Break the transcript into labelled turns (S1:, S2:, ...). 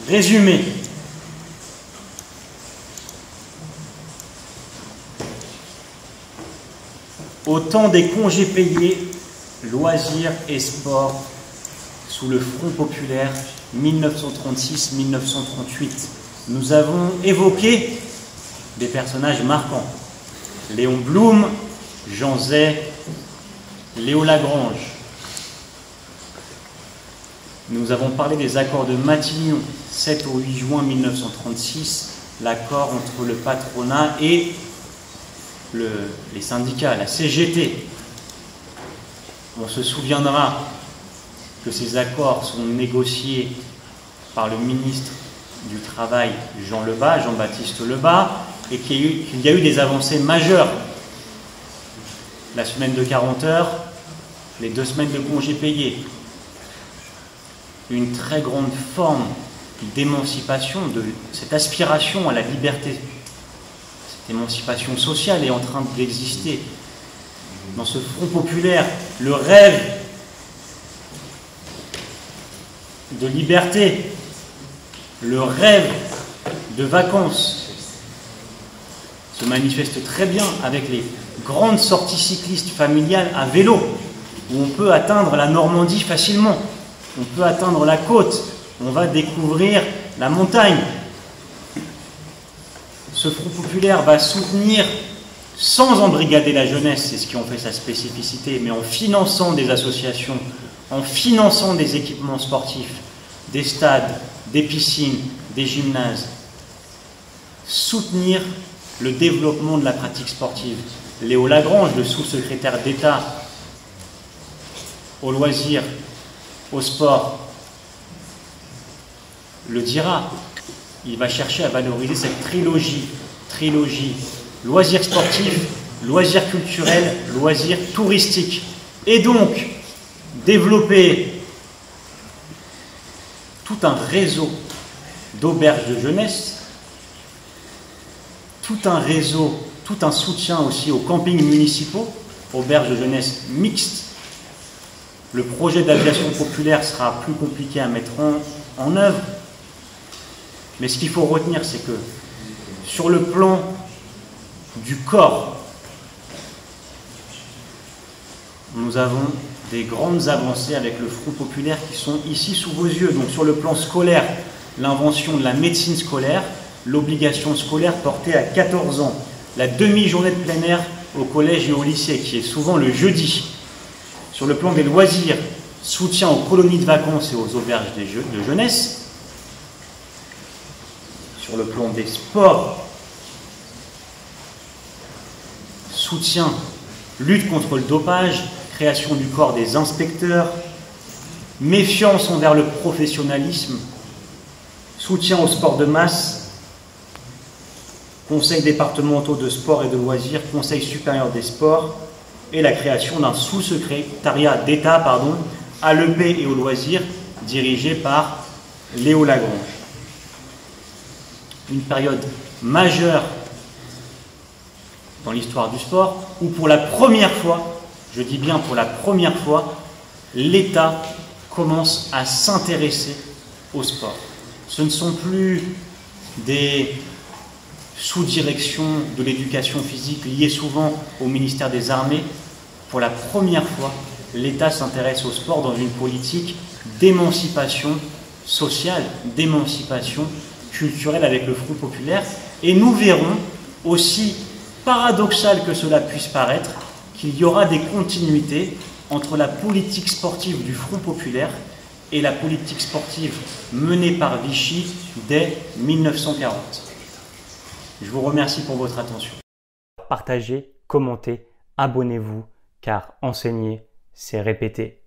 S1: Résumé. Au temps des congés payés, loisirs et sports sous le Front populaire 1936-1938, nous avons évoqué des personnages marquants. Léon Blum, Jean Zay, Léo Lagrange. Nous avons parlé des accords de Matignon, 7 au 8 juin 1936, l'accord entre le patronat et les syndicats, la CGT. On se souviendra que ces accords sont négociés par le ministre du Travail, Jean-Baptiste Lebas, et qu'il y a eu des avancées majeures. La semaine de 40 heures, les 2 semaines de congés payés, une très grande forme d'émancipation, de cette aspiration à la liberté. Cette émancipation sociale est en train d'exister. Dans ce Front populaire, le rêve de liberté, le rêve de vacances se manifeste très bien avec les grandes sorties cyclistes familiales à vélo, où on peut atteindre la Normandie facilement. On peut atteindre la côte, on va découvrir la montagne. Ce Front populaire va soutenir, sans embrigader la jeunesse, c'est ce qui en fait sa spécificité, mais en finançant des associations, en finançant des équipements sportifs, des stades, des piscines, des gymnases, soutenir le développement de la pratique sportive. Léo Lagrange, le sous-secrétaire d'État aux loisirs, au sport, le dira. Il va chercher à valoriser cette trilogie, loisirs sportifs, loisirs culturels, loisirs touristiques, et donc développer tout un réseau d'auberges de jeunesse, tout un réseau, tout un soutien aussi aux campings municipaux, auberges de jeunesse mixtes. Le projet d'aviation populaire sera plus compliqué à mettre en œuvre. Mais ce qu'il faut retenir, c'est que sur le plan du corps, nous avons des grandes avancées avec le Front populaire qui sont ici sous vos yeux. Donc sur le plan scolaire, l'invention de la médecine scolaire, l'obligation scolaire portée à 14 ans, la demi-journée de plein air au collège et au lycée, qui est souvent le jeudi. Sur le plan des loisirs, soutien aux colonies de vacances et aux auberges de jeunesse. Sur le plan des sports, soutien, lutte contre le dopage, création du corps des inspecteurs, méfiance envers le professionnalisme, soutien au sport de masse, conseils départementaux de sport et de loisirs, conseil supérieur des sports, et la création d'un sous-secrétariat d'État à l'EP et aux loisirs, dirigé par Léo Lagrange. Une période majeure dans l'histoire du sport, où pour la première fois, je dis bien pour la première fois, l'État commence à s'intéresser au sport. Ce ne sont plus des sous-directions de l'éducation physique liées souvent au ministère des Armées. Pour la première fois, l'État s'intéresse au sport dans une politique d'émancipation sociale, d'émancipation culturelle avec le Front populaire. Et nous verrons, aussi paradoxal que cela puisse paraître, qu'il y aura des continuités entre la politique sportive du Front populaire et la politique sportive menée par Vichy dès 1940. Je vous remercie pour votre attention. Partagez, commentez, abonnez-vous, car enseigner, c'est répéter.